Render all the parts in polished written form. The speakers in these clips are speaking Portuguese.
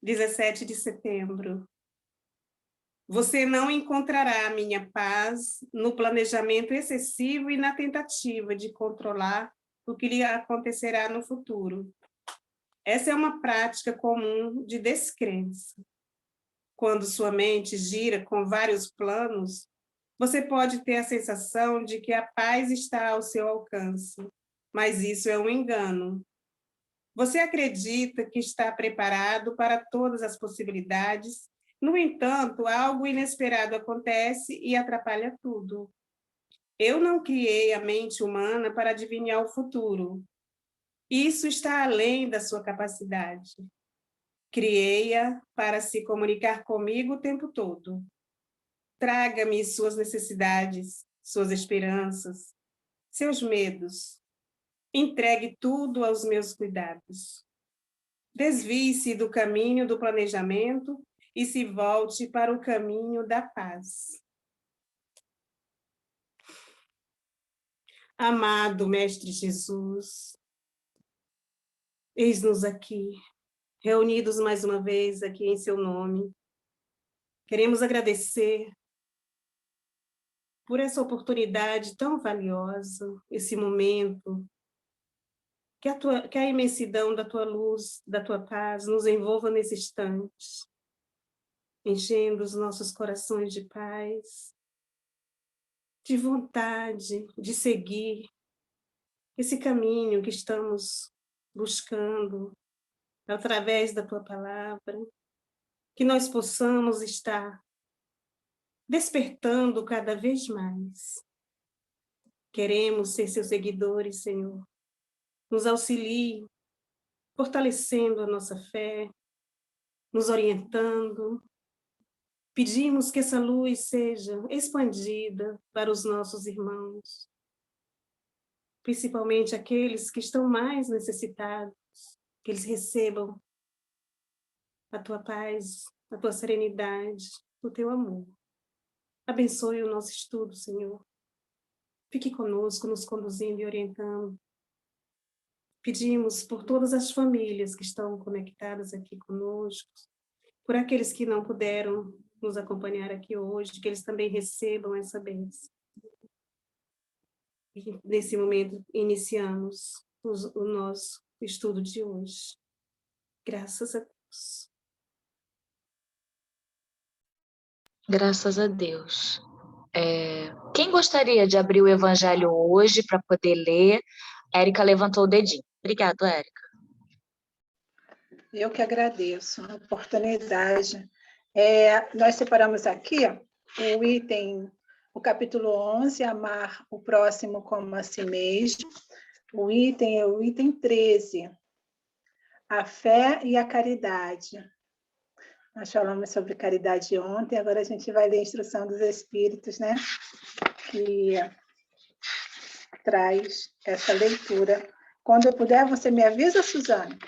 17 de setembro. Você não encontrará a minha paz no planejamento excessivo e na tentativa de controlar o que lhe acontecerá no futuro. Essa é uma prática comum de descrença. Quando sua mente gira com vários planos, você pode ter a sensação de que a paz está ao seu alcance, mas isso é um engano. Você acredita que está preparado para todas as possibilidades, no entanto, algo inesperado acontece e atrapalha tudo. Eu não criei a mente humana para adivinhar o futuro. Isso está além da sua capacidade. Criei-a para se comunicar comigo o tempo todo. Traga-me suas necessidades, suas esperanças, seus medos. Entregue tudo aos meus cuidados. Desvie-se do caminho do planejamento e se volte para o caminho da paz. Amado Mestre Jesus, eis-nos aqui, reunidos mais uma vez aqui em seu nome. Queremos agradecer por essa oportunidade tão valiosa, esse momento, que a imensidão da tua luz, da tua paz nos envolva nesse instante, enchendo os nossos corações de paz, de vontade de seguir esse caminho que estamos buscando através da tua palavra, que nós possamos estar despertando cada vez mais. Queremos ser seus seguidores, Senhor. Nos auxilie, fortalecendo a nossa fé, nos orientando. Pedimos que essa luz seja expandida para os nossos irmãos, principalmente aqueles que estão mais necessitados, que eles recebam a tua paz, a tua serenidade, o teu amor. Abençoe o nosso estudo, Senhor. Fique conosco, nos conduzindo e orientando. Pedimos por todas as famílias que estão conectadas aqui conosco, por aqueles que não puderam nos acompanhar aqui hoje, que eles também recebam essa bênção. E nesse momento, iniciamos o nosso estudo de hoje. Graças a Deus. Graças a Deus. Quem gostaria de abrir o Evangelho hoje para poder ler? Érica levantou o dedinho. Obrigada, Érica. Eu que agradeço a oportunidade. Nós separamos aqui o capítulo 11, amar o próximo como a si mesmo. O item 13, a fé e a caridade. Nós falamos sobre caridade ontem, agora a gente vai ler a instrução dos Espíritos, né? Que traz essa leitura. Quando eu puder, você me avisa, Suzane?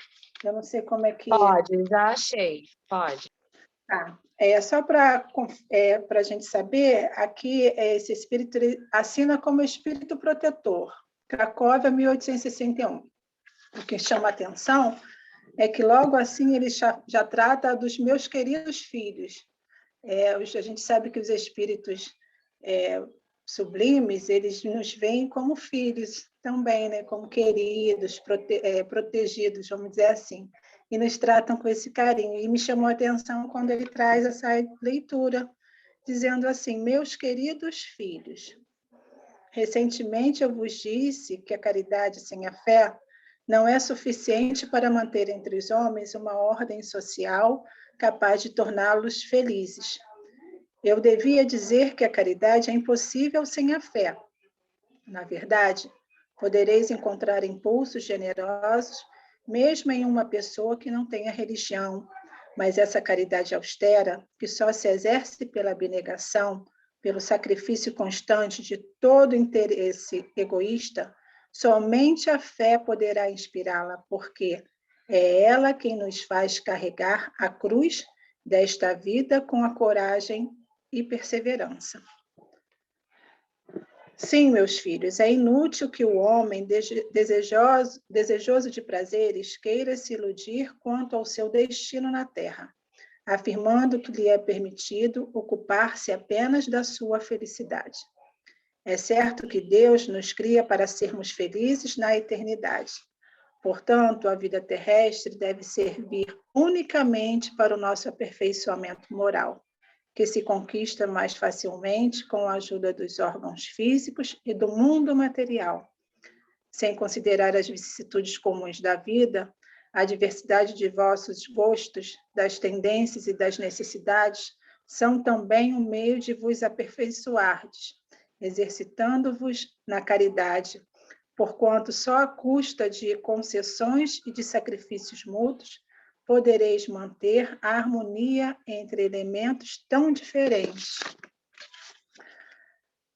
Eu não sei como é que... Pode, já achei. Pode. Tá. Só para a gente saber, aqui esse espírito assina como espírito protetor, Cracóvia, 1861. O que chama a atenção é que logo assim ele já trata dos meus queridos filhos. A gente sabe que os espíritos sublimes, eles nos veem como filhos também, né? Como queridos, protegidos, vamos dizer assim, e nos tratam com esse carinho. E me chamou a atenção quando ele traz essa leitura, dizendo assim, meus queridos filhos. Recentemente eu vos disse que a caridade sem a fé não é suficiente para manter entre os homens uma ordem social capaz de torná-los felizes. Eu devia dizer que a caridade é impossível sem a fé. Na verdade, podereis encontrar impulsos generosos mesmo em uma pessoa que não tenha religião, mas essa caridade austera, que só se exerce pela abnegação, pelo sacrifício constante de todo interesse egoísta, somente a fé poderá inspirá-la, porque é ela quem nos faz carregar a cruz desta vida com a coragem e perseverança. Sim, meus filhos, é inútil que o homem desejoso de prazeres queira se iludir quanto ao seu destino na terra, afirmando que lhe é permitido ocupar-se apenas da sua felicidade. É certo que Deus nos cria para sermos felizes na eternidade. Portanto, a vida terrestre deve servir unicamente para o nosso aperfeiçoamento moral, que se conquista mais facilmente com a ajuda dos órgãos físicos e do mundo material. Sem considerar as vicissitudes comuns da vida, a diversidade de vossos gostos, das tendências e das necessidades são também um meio de vos aperfeiçoardes, exercitando-vos na caridade, porquanto só à custa de concessões e de sacrifícios mútuos podereis manter a harmonia entre elementos tão diferentes.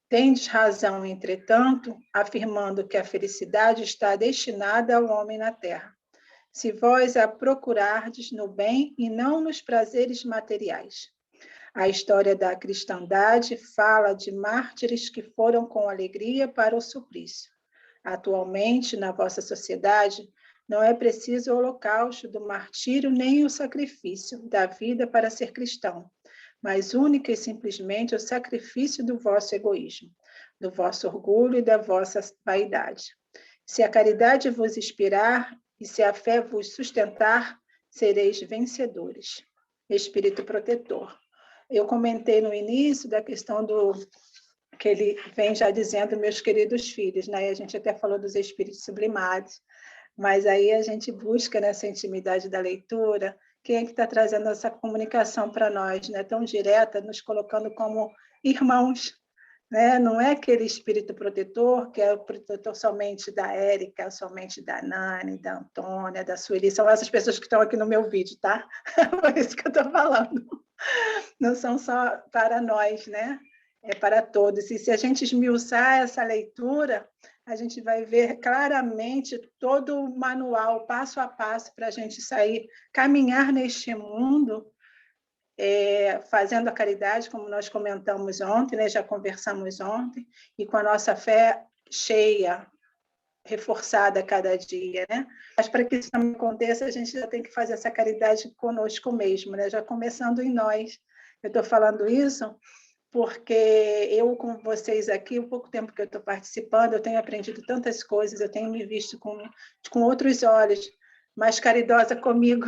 Tendes razão, entretanto, afirmando que a felicidade está destinada ao homem na terra, se vós a procurardes no bem e não nos prazeres materiais. A história da cristandade fala de mártires que foram com alegria para o suplício. Atualmente, na vossa sociedade, não é preciso o holocausto do martírio nem o sacrifício da vida para ser cristão, mas única e simplesmente o sacrifício do vosso egoísmo, do vosso orgulho e da vossa vaidade. Se a caridade vos inspirar e se a fé vos sustentar, sereis vencedores. Espírito protetor. Eu comentei no início da questão do que ele vem já dizendo, meus queridos filhos, né? A gente até falou dos espíritos sublimados, mas aí a gente busca nessa intimidade da leitura quem é que está trazendo essa comunicação para nós, né? Tão direta, nos colocando como irmãos, né? Não é aquele espírito protetor que é o protetor somente da Érica, somente da Nani, da Antônia, da Sueli, são essas pessoas que estão aqui no meu vídeo, tá? Por isso que eu estou falando. Não são só para nós, né? É para todos. E se a gente esmiuçar essa leitura, a gente vai ver claramente todo o manual, passo a passo, para a gente sair, caminhar neste mundo, fazendo a caridade, como nós comentamos ontem, né? Já conversamos ontem, e com a nossa fé cheia, reforçada a cada dia, né? Mas para que isso não aconteça, a gente já tem que fazer essa caridade conosco mesmo, né? Já começando em nós. Eu estou falando isso porque eu, com vocês aqui, o pouco tempo que eu estou participando, eu tenho aprendido tantas coisas, eu tenho me visto com outros olhos, mais caridosa comigo.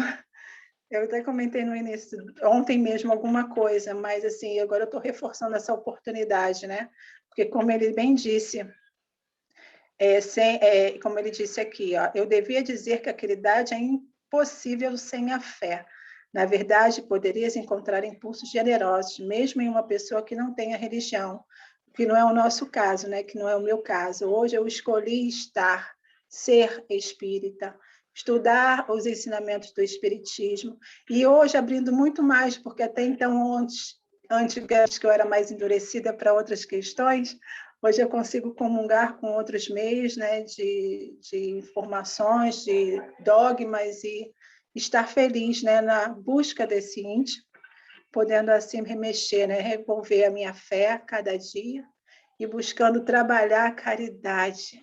Eu até comentei no início, ontem mesmo, alguma coisa, mas assim, agora eu estou reforçando essa oportunidade, né? Porque, como ele bem disse, como ele disse aqui, ó, eu devia dizer que a caridade é impossível sem a fé. Na verdade, poderias encontrar impulsos generosos, mesmo em uma pessoa que não tenha religião, que não é o nosso caso, né? Que não é o meu caso. Hoje eu escolhi ser espírita, estudar os ensinamentos do espiritismo, e hoje abrindo muito mais, porque até então, antes que eu era mais endurecida para outras questões, hoje eu consigo comungar com outros meios, né, de informações, de dogmas, e estar feliz, né, na busca desse íntimo, podendo assim remexer, né, revolver a minha fé a cada dia e buscando trabalhar a caridade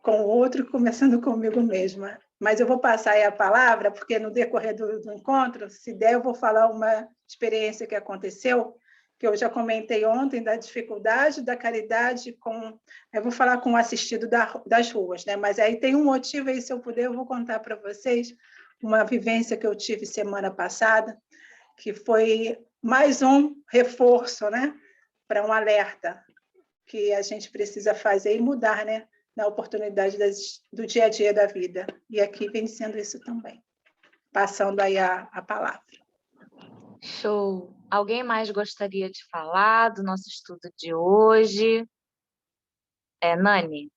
com o outro, começando comigo mesma. Mas eu vou passar aí a palavra, porque no decorrer do encontro, se der, eu vou falar uma experiência que aconteceu, que eu já comentei ontem, da dificuldade da caridade eu vou falar com o assistido das ruas, né? Mas aí tem um motivo aí, se eu puder, eu vou contar para vocês uma vivência que eu tive semana passada, que foi mais um reforço, né? Para um alerta que a gente precisa fazer e mudar, né? Na oportunidade do dia a dia da vida. E aqui vem sendo isso também. Passando aí a palavra. Show! Alguém mais gostaria de falar do nosso estudo de hoje? Nani?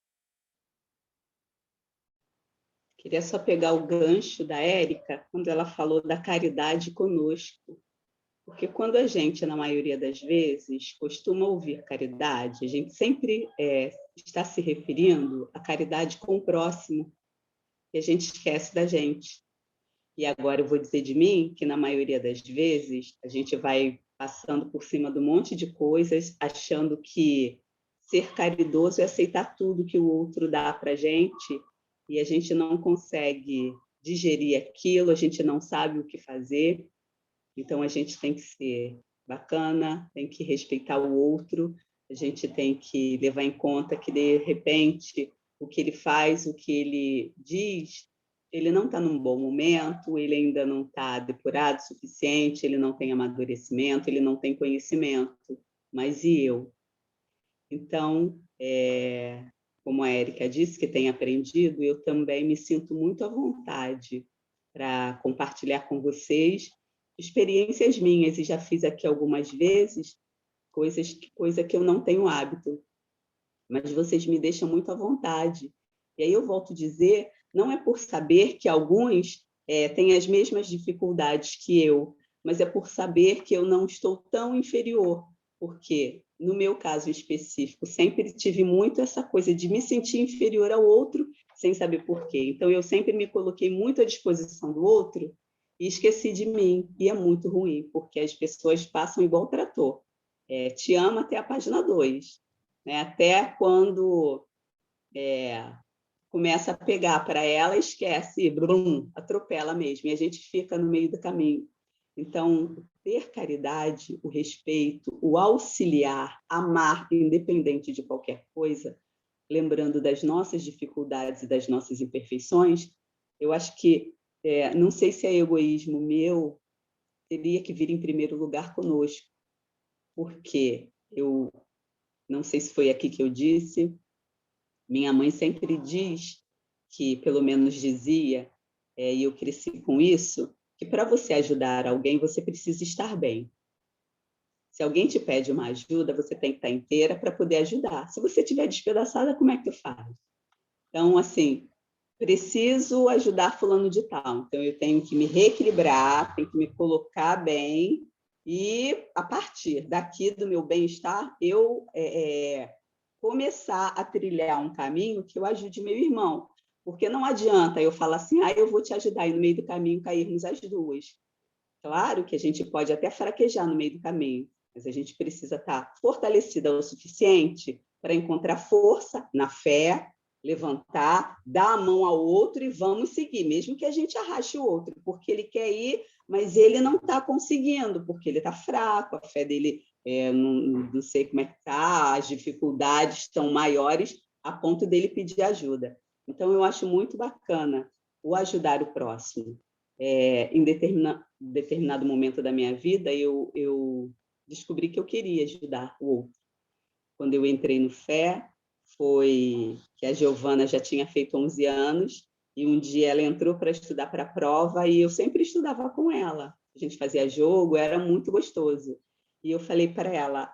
Queria só pegar o gancho da Érica, quando ela falou da caridade conosco. Porque quando a gente, na maioria das vezes, costuma ouvir caridade, a gente sempre está se referindo à caridade com o próximo, e a gente esquece da gente. E agora eu vou dizer de mim que, na maioria das vezes, a gente vai passando por cima de um monte de coisas, achando que ser caridoso é aceitar tudo que o outro dá para a gente e a gente não consegue digerir aquilo, a gente não sabe o que fazer. Então, a gente tem que ser bacana, tem que respeitar o outro, a gente tem que levar em conta que, de repente, o que ele faz, o que ele diz, ele não está num bom momento, ele ainda não está depurado o suficiente, ele não tem amadurecimento, ele não tem conhecimento. Mas e eu? Então, como a Érica disse que tem aprendido, eu também me sinto muito à vontade para compartilhar com vocês experiências minhas, e já fiz aqui algumas vezes coisa que eu não tenho hábito, mas vocês me deixam muito à vontade. E aí eu volto a dizer, não é por saber que alguns têm as mesmas dificuldades que eu, mas é por saber que eu não estou tão inferior, porque, no meu caso específico, sempre tive muito essa coisa de me sentir inferior ao outro, sem saber por quê. Então, eu sempre me coloquei muito à disposição do outro e esqueci de mim. E é muito ruim, porque as pessoas passam igual trator. Te ama até a página 2, né? Até quando começa a pegar para ela, esquece, brum, atropela mesmo, e a gente fica no meio do caminho. Então, ter caridade, o respeito, o auxiliar, amar, independente de qualquer coisa, lembrando das nossas dificuldades e das nossas imperfeições, eu acho que, não sei se é egoísmo meu, teria que vir em primeiro lugar conosco, porque eu não sei se foi aqui que eu disse, minha mãe sempre diz que, pelo menos dizia, e eu cresci com isso, que para você ajudar alguém, você precisa estar bem. Se alguém te pede uma ajuda, você tem que estar inteira para poder ajudar. Se você estiver despedaçada, como é que tu faz? Então, assim, preciso ajudar fulano de tal. Então, eu tenho que me reequilibrar, tenho que me colocar bem e, a partir daqui do meu bem-estar, eu começar a trilhar um caminho que eu ajude meu irmão. Porque não adianta eu falar assim, eu vou te ajudar, e no meio do caminho cairmos as duas. Claro que a gente pode até fraquejar no meio do caminho, mas a gente precisa estar fortalecida o suficiente para encontrar força na fé, levantar, dar a mão ao outro e vamos seguir, mesmo que a gente arraste o outro, porque ele quer ir, mas ele não está conseguindo, porque ele está fraco, a fé dele, não sei como é que está, as dificuldades estão maiores a ponto dele pedir ajuda. Então, eu acho muito bacana o ajudar o próximo. Em determinado momento da minha vida, eu descobri que eu queria ajudar o outro. Quando eu entrei no Fé, foi que a Giovana já tinha feito 11 anos, e um dia ela entrou para estudar para a prova, e eu sempre estudava com ela. A gente fazia jogo, era muito gostoso. E eu falei para ela,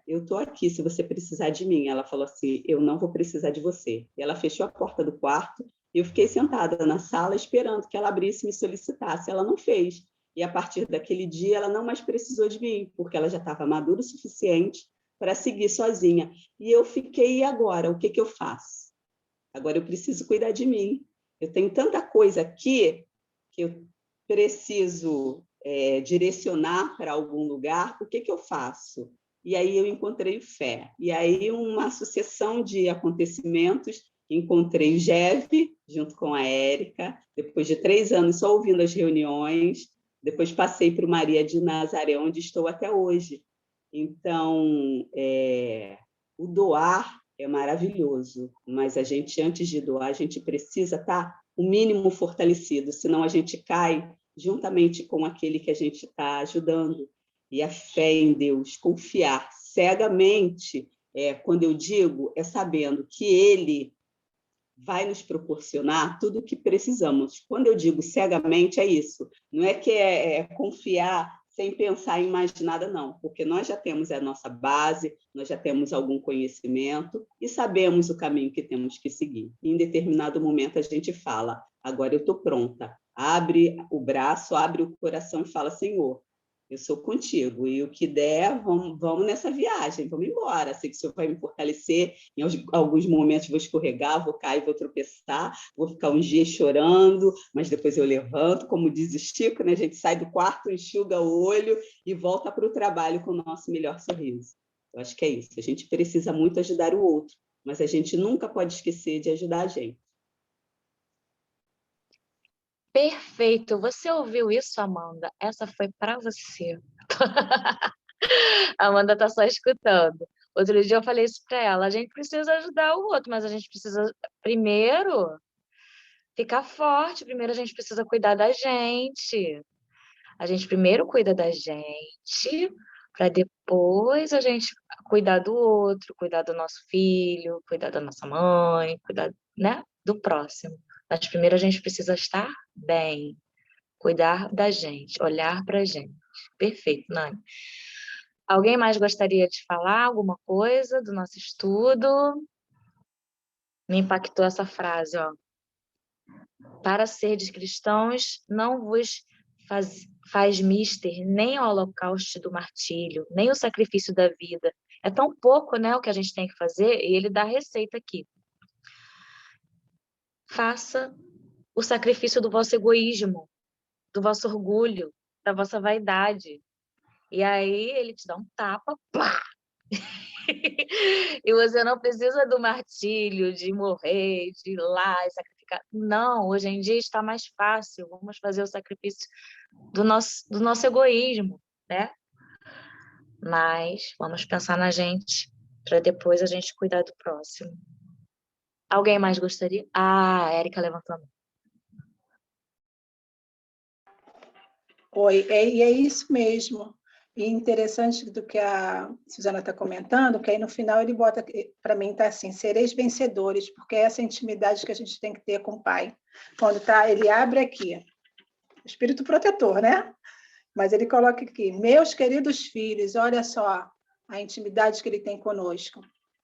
eu estou aqui se você precisar de mim. Ela falou assim, eu não vou precisar de você. E ela fechou a porta do quarto, e eu fiquei sentada na sala esperando que ela abrisse e me solicitasse. Ela não fez. E a partir daquele dia, ela não mais precisou de mim, porque ela já estava madura o suficiente para seguir sozinha. E eu fiquei, e agora? O que eu faço? Agora eu preciso cuidar de mim. Eu tenho tanta coisa aqui que eu preciso direcionar para algum lugar. O que eu faço? E aí eu encontrei Fé. E aí uma sucessão de acontecimentos. Encontrei o Jeff, junto com a Érica, depois de 3 anos só ouvindo as reuniões. Depois passei para o Maria de Nazaré, onde estou até hoje. Então, o doar é maravilhoso, mas a gente, antes de doar, a gente precisa estar o mínimo fortalecido, senão a gente cai juntamente com aquele que a gente está ajudando. E a fé em Deus, confiar cegamente, quando eu digo, é sabendo que Ele vai nos proporcionar tudo o que precisamos. Quando eu digo cegamente, é isso. Não é que confiar sem pensar em mais nada, não, porque nós já temos a nossa base, nós já temos algum conhecimento e sabemos o caminho que temos que seguir. E, em determinado momento, a gente fala, agora eu estou pronta. Abre o braço, abre o coração e fala, Senhor, eu sou contigo, e o que der, vamos nessa viagem, vamos embora. Sei que o Senhor vai me fortalecer, em alguns momentos vou escorregar, vou cair, vou tropeçar, vou ficar uns dias chorando, mas depois eu levanto, como diz o Chico, né? A gente sai do quarto, enxuga o olho e volta para o trabalho com o nosso melhor sorriso. Eu acho que é isso. A gente precisa muito ajudar o outro, mas a gente nunca pode esquecer de ajudar a gente. Perfeito. Você ouviu isso, Amanda? Essa foi para você. A Amanda tá só escutando. Outro dia eu falei isso para ela. A gente precisa ajudar o outro, mas a gente precisa primeiro ficar forte. Primeiro a gente precisa cuidar da gente. A gente primeiro cuida da gente, para depois a gente cuidar do outro, cuidar do nosso filho, cuidar da nossa mãe, cuidar, né, do próximo. Mas primeiro a gente precisa estar bem, cuidar da gente, olhar para a gente. Perfeito, Nani. Alguém mais gostaria de falar alguma coisa do nosso estudo? Me impactou essa frase, ó. Para serdes cristãos, não vos faz mister nem o holocausto do martírio, nem o sacrifício da vida. É tão pouco, né, o que a gente tem que fazer, e ele dá a receita aqui. Faça o sacrifício do vosso egoísmo, do vosso orgulho, da vossa vaidade. E aí ele te dá um tapa, pá! E você não precisa do martírio, de morrer, de ir lá e sacrificar. Não, hoje em dia está mais fácil. Vamos fazer o sacrifício do nosso egoísmo, né? Mas vamos pensar na gente, para depois a gente cuidar do próximo. Alguém mais gostaria? Ah, a Érica levantou a mão. Oi, e é isso mesmo. E interessante do que a Suzana está comentando, que aí no final ele bota, para mim está assim, sereis vencedores, porque é essa intimidade que a gente tem que ter com o Pai. Quando tá, ele abre aqui, espírito protetor, né? Mas ele coloca aqui, meus queridos filhos, olha só a intimidade que ele tem conosco.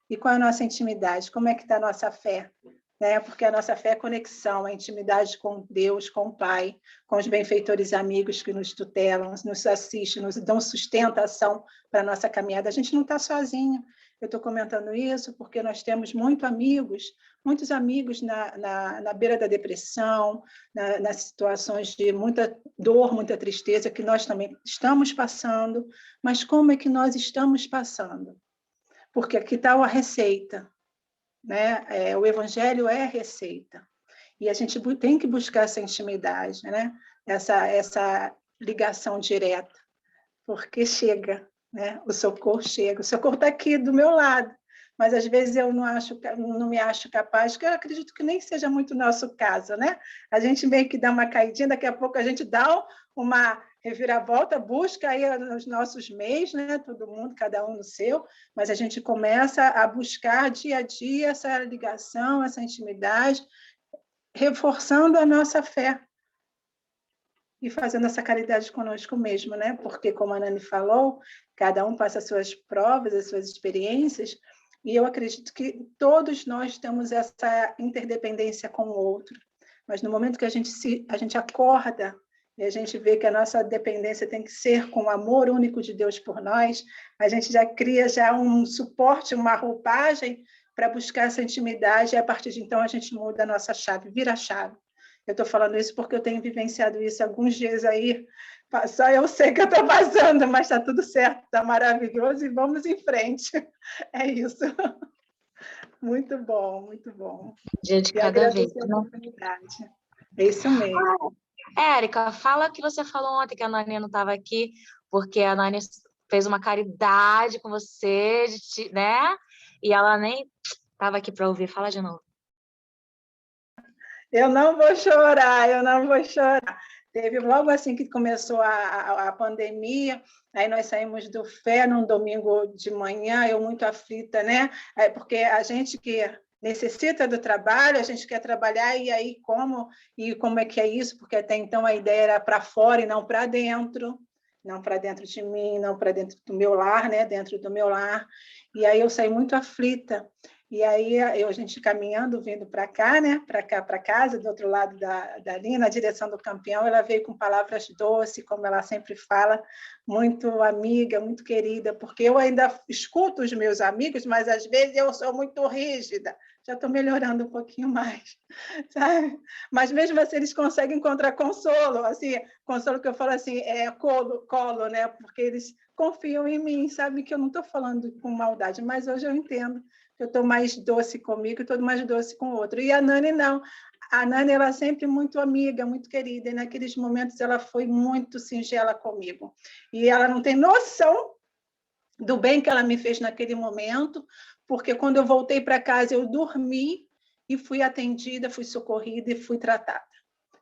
E qual é a nossa intimidade? Como é que está a nossa fé? Né? Porque a nossa fé é conexão, a intimidade com Deus, com o Pai, com os benfeitores amigos que nos tutelam, nos assistem, nos dão sustentação para a nossa caminhada. A gente não está sozinho. Eu estou comentando isso porque nós temos muitos amigos na beira da depressão, nas situações de muita dor, muita tristeza que nós também estamos passando. Mas como é que nós estamos passando? Porque aqui está a receita. Né? O evangelho é receita. E a gente tem que buscar essa intimidade, né? essa ligação direta, porque chega, né? O socorro chega. O socorro está aqui do meu lado, mas às vezes eu não me acho capaz, que eu acredito que nem seja muito o nosso caso, né? A gente meio que dá uma caidinha, daqui a pouco a gente dá uma reviravolta, busca aí os nossos meios, né? Todo mundo, cada um no seu, mas a gente começa a buscar dia a dia essa ligação, essa intimidade, reforçando a nossa fé e fazendo essa caridade conosco mesmo, né? Porque, como a Nani falou, cada um passa as suas provas, as suas experiências, e eu acredito que todos nós temos essa interdependência com o outro. Mas no momento que a gente acorda e a gente vê que a nossa dependência tem que ser com o amor único de Deus por nós, a gente já cria um suporte, uma roupagem para buscar essa intimidade, e a partir de então a gente muda a nossa chave, vira a chave. Eu estou falando isso porque eu tenho vivenciado isso alguns dias aí, só eu sei que eu estou passando, mas está tudo certo, está maravilhoso e vamos em frente. É isso. Muito bom, muito bom. Dia de cada vez. A oportunidade. É isso mesmo. Érica, fala o que você falou ontem, que a Nani não estava aqui, porque a Nani fez uma caridade com você, né? E ela nem estava aqui para ouvir. Fala de novo. Eu não vou chorar, eu não vou chorar. Teve logo assim que começou a pandemia, aí nós saímos do Fé num domingo de manhã, eu muito aflita, né? Porque a gente que necessita do trabalho, a gente quer trabalhar, e aí como é que é isso? Porque até então a ideia era para fora e não para dentro, não para dentro de mim, não para dentro do meu lar, né? Dentro do meu lar. E aí eu saí muito aflita. E aí a gente caminhando, vindo para cá, né? Para cá, para casa, do outro lado da linha, na direção do campeão, ela veio com palavras doces, como ela sempre fala, muito amiga, muito querida, porque eu ainda escuto os meus amigos, mas às vezes eu sou muito rígida. Já estou melhorando um pouquinho mais, sabe? Mas mesmo assim eles conseguem encontrar consolo, assim, consolo que eu falo assim, colo, né? Porque eles confiam em mim, sabe que eu não estou falando com maldade, mas hoje eu entendo que eu estou mais doce comigo e estou mais doce com o outro. E a Nani não. A Nani ela é sempre muito amiga, muito querida, e naqueles momentos ela foi muito singela comigo. E ela não tem noção do bem que ela me fez naquele momento, porque quando eu voltei para casa, eu dormi e fui atendida, fui socorrida e fui tratada,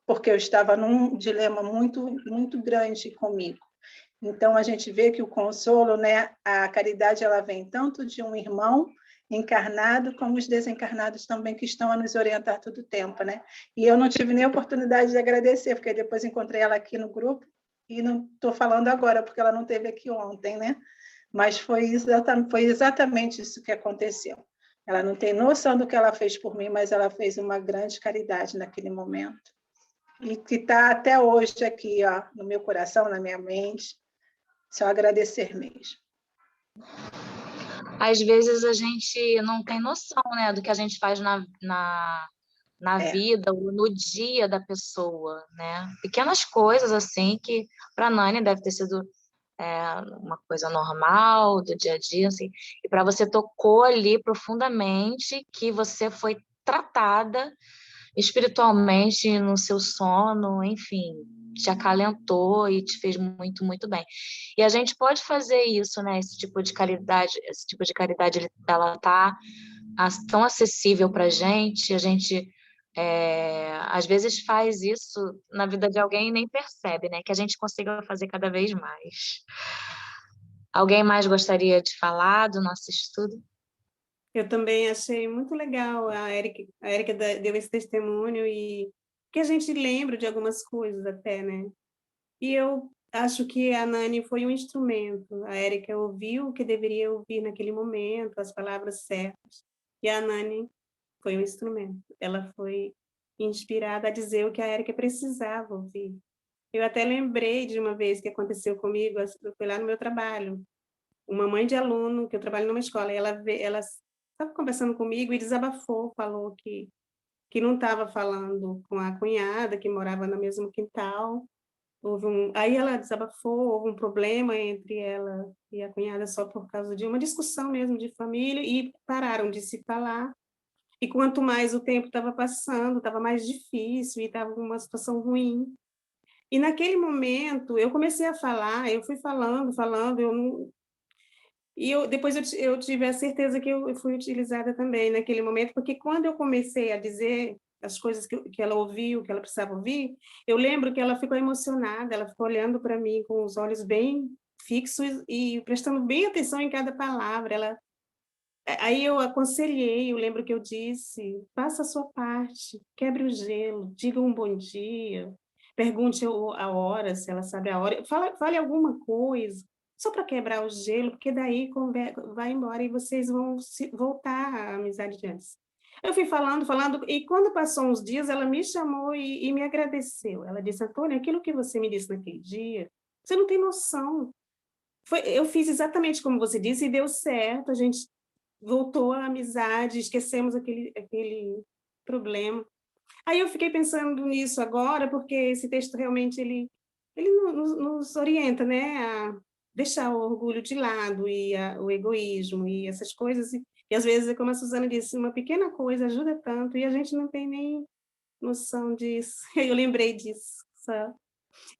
porque eu estava num dilema muito, muito grande comigo. Então, a gente vê que o consolo, né, a caridade, ela vem tanto de um irmão encarnado, como os desencarnados também, que estão a nos orientar todo o tempo, né? E eu não tive nem a oportunidade de agradecer, porque depois encontrei ela aqui no grupo, e não estou falando agora, porque ela não esteve aqui ontem, né? Mas foi exatamente isso que aconteceu. Ela não tem noção do que ela fez por mim, mas ela fez uma grande caridade naquele momento. E que está até hoje aqui, ó, no meu coração, na minha mente. Só agradecer mesmo. Às vezes a gente não tem noção, né, do que a gente faz na vida ou no dia da pessoa, né? Pequenas coisas assim que para a Nani deve ter sido uma coisa normal do dia a dia, assim, e para você tocou ali profundamente que você foi tratada espiritualmente no seu sono, enfim, te acalentou e te fez muito, muito bem. E a gente pode fazer isso, né? Esse tipo de caridade, ela tá tão acessível para a gente às vezes faz isso na vida de alguém e nem percebe, né? Que a gente consiga fazer cada vez mais. Alguém mais gostaria de falar do nosso estudo? Eu também achei muito legal a Érica deu esse testemunho e que a gente lembra de algumas coisas até, né? E eu acho que a Nani foi um instrumento. A Érica ouviu o que deveria ouvir naquele momento, as palavras certas. E a Nani foi um instrumento. Ela foi inspirada a dizer o que a Érica precisava ouvir. Eu até lembrei de uma vez que aconteceu comigo, foi lá no meu trabalho. Uma mãe de aluno, que eu trabalho numa escola, e ela estava conversando comigo e desabafou, falou que não estava falando com a cunhada, que morava no mesmo quintal. Aí ela desabafou, houve um problema entre ela e a cunhada só por causa de uma discussão mesmo de família, e pararam de se falar. E quanto mais o tempo estava passando, estava mais difícil e estava uma situação ruim. E naquele momento eu comecei a falar, eu fui falando, eu não, depois eu tive a certeza que eu fui utilizada também naquele momento, porque quando eu comecei a dizer as coisas que ela ouviu, que ela precisava ouvir, eu lembro que ela ficou emocionada, ela ficou olhando para mim com os olhos bem fixos e prestando bem atenção em cada palavra. Aí eu aconselhei, eu lembro que eu disse, faça a sua parte, quebre o gelo, diga um bom dia, pergunte a hora, se ela sabe a hora, fale alguma coisa, só para quebrar o gelo, porque daí vai embora e vocês vão voltar à amizade de antes. Eu fui falando, e quando passou uns dias, ela me chamou e me agradeceu. Ela disse, Antônia, aquilo que você me disse naquele dia, você não tem noção. Eu fiz exatamente como você disse e deu certo, a gente voltou à amizade, esquecemos aquele problema. Aí eu fiquei pensando nisso agora, porque esse texto realmente ele nos orienta, né, a deixar o orgulho de lado e o egoísmo e essas coisas. E às vezes, como a Suzana disse, uma pequena coisa ajuda tanto e a gente não tem nem noção disso. Eu lembrei disso, sabe?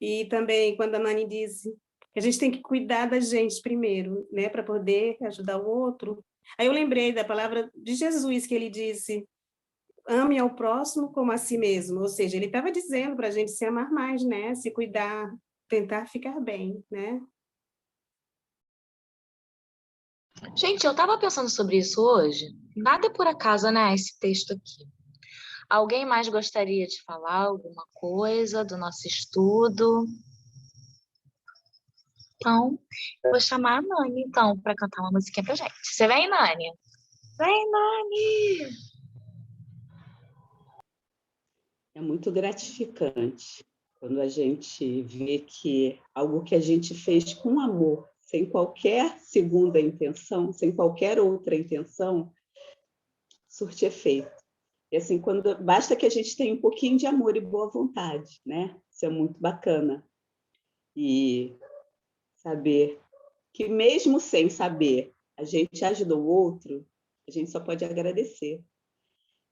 E também quando a Nani disse que a gente tem que cuidar da gente primeiro, né, para poder ajudar o outro. Aí eu lembrei da palavra de Jesus, que ele disse, ame ao próximo como a si mesmo, ou seja, ele estava dizendo para a gente se amar mais, né, se cuidar, tentar ficar bem, né. Gente, eu estava pensando sobre isso hoje. Nada é por acaso, né, esse texto aqui. Alguém mais gostaria de falar alguma coisa do nosso estudo? Então, eu vou chamar a Nani, então, para cantar uma musiquinha pra gente. Você vem, Nani? Vem, Nani! É muito gratificante quando a gente vê que algo que a gente fez com amor, sem qualquer segunda intenção, sem qualquer outra intenção, surte efeito. E assim, basta que a gente tenha um pouquinho de amor e boa vontade, né? Isso é muito bacana. E saber que mesmo sem saber, a gente ajudou o outro, a gente só pode agradecer.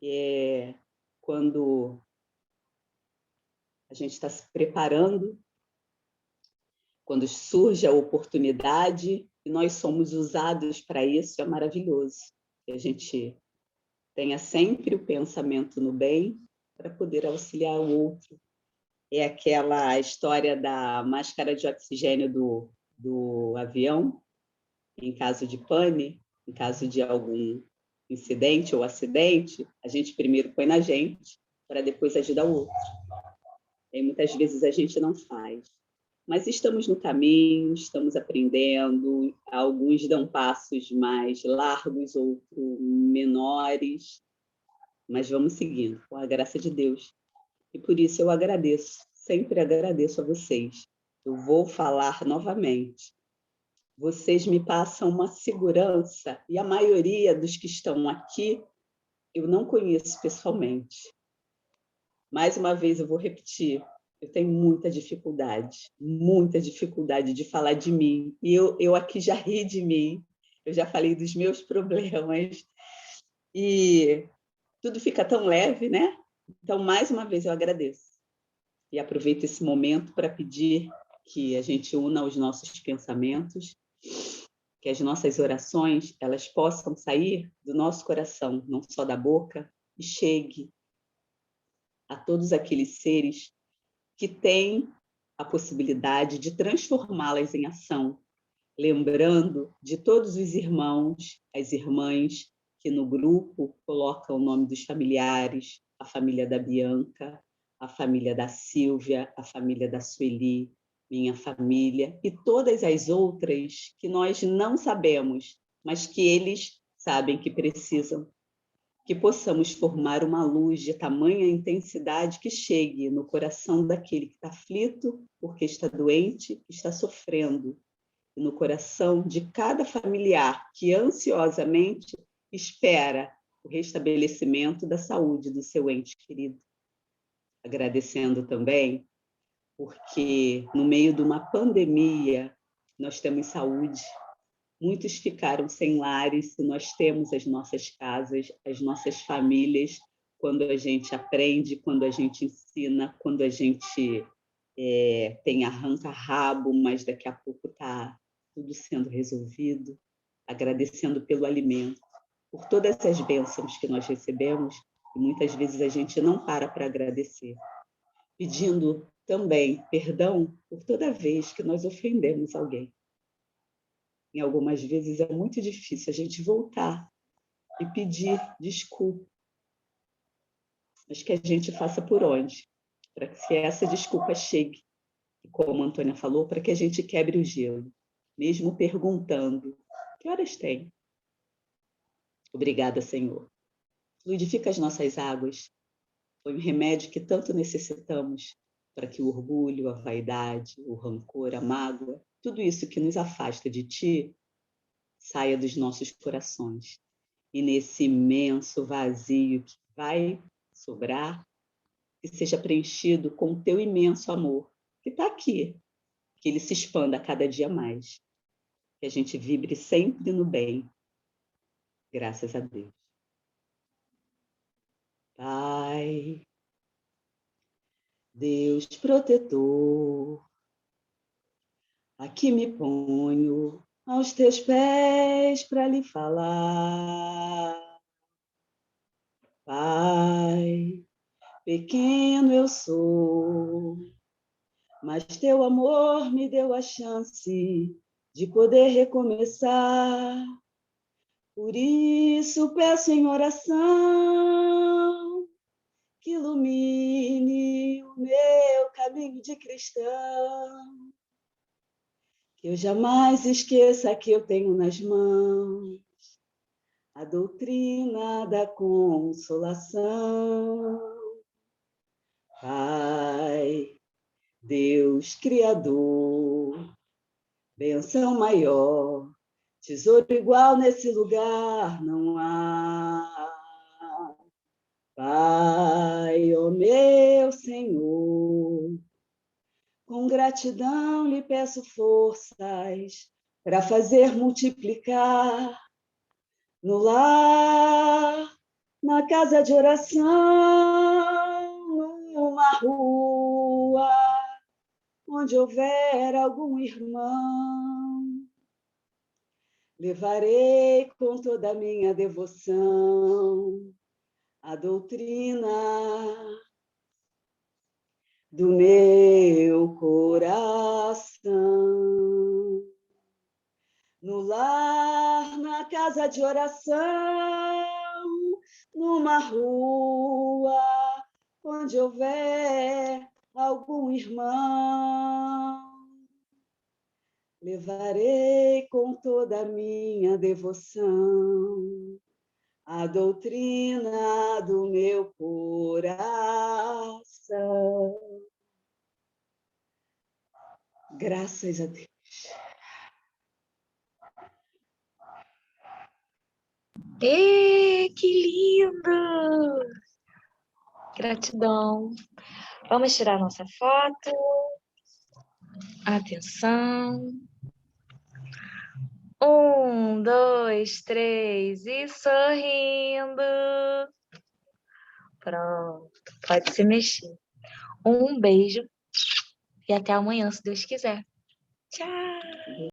E quando a gente está se preparando, quando surge a oportunidade e nós somos usados para isso, é maravilhoso. Que a gente tenha sempre o pensamento no bem para poder auxiliar o outro. É aquela história da máscara de oxigênio do avião, em caso de pane, em caso de algum incidente ou acidente, a gente primeiro põe na gente, para depois ajudar o outro. E muitas vezes a gente não faz. Mas estamos no caminho, estamos aprendendo, alguns dão passos mais largos, outros menores, mas vamos seguindo, com a graça de Deus. E por isso eu agradeço, sempre agradeço a vocês. Eu vou falar novamente. Vocês me passam uma segurança, e a maioria dos que estão aqui eu não conheço pessoalmente. Mais uma vez eu vou repetir, eu tenho muita dificuldade de falar de mim. E eu aqui já ri de mim, eu já falei dos meus problemas, e tudo fica tão leve, né? Então, mais uma vez, eu agradeço. E aproveito esse momento para pedir que a gente una os nossos pensamentos, que as nossas orações elas possam sair do nosso coração, não só da boca, e chegue a todos aqueles seres que têm a possibilidade de transformá-las em ação, lembrando de todos os irmãos, as irmãs que no grupo colocam o nome dos familiares, a família da Bianca, a família da Silvia, a família da Sueli, minha família, e todas as outras que nós não sabemos, mas que eles sabem que precisam. Que possamos formar uma luz de tamanha intensidade que chegue no coração daquele que está aflito, porque está doente, está sofrendo, e no coração de cada familiar que ansiosamente espera o restabelecimento da saúde do seu ente querido. Agradecendo também, porque no meio de uma pandemia nós temos saúde. Muitos ficaram sem lares, e nós temos as nossas casas, as nossas famílias, quando a gente aprende, quando a gente ensina, quando a gente tem arranca-rabo, mas daqui a pouco está tudo sendo resolvido, agradecendo pelo alimento, por todas as bênçãos que nós recebemos, e muitas vezes a gente não para agradecer, pedindo também perdão por toda vez que nós ofendemos alguém. Em algumas vezes é muito difícil a gente voltar e pedir desculpa, mas que a gente faça por onde? Para que essa desculpa chegue, e como a Antônia falou, para que a gente quebre o gelo, mesmo perguntando, que horas tem? Obrigada, Senhor. Fluidifica as nossas águas, foi um remédio que tanto necessitamos para que o orgulho, a vaidade, o rancor, a mágoa, tudo isso que nos afasta de Ti, saia dos nossos corações. E nesse imenso vazio que vai sobrar, que seja preenchido com o Teu imenso amor, que está aqui, que ele se expanda a cada dia mais. Que a gente vibre sempre no bem. Graças a Deus. Pai, Deus protetor, aqui me ponho aos teus pés para lhe falar. Pai, pequeno eu sou, mas teu amor me deu a chance de poder recomeçar. Por isso peço em oração que ilumine o meu caminho de cristão. Que eu jamais esqueça que eu tenho nas mãos a doutrina da consolação. Pai, Deus Criador, bênção maior, tesouro igual nesse lugar não há. Pai, ó meu Senhor, com gratidão lhe peço forças para fazer multiplicar no lar, na casa de oração, numa rua, onde houver algum irmão. Levarei com toda a minha devoção a doutrina do meu coração. No lar, na casa de oração, numa rua, onde houver algum irmão. Levarei com toda a minha devoção a doutrina do meu coração. Graças a Deus. Que lindo! Gratidão. Vamos tirar nossa foto. Atenção. 1, 2, 3 e sorrindo. Pronto, pode se mexer. Um beijo e até amanhã, se Deus quiser. Tchau!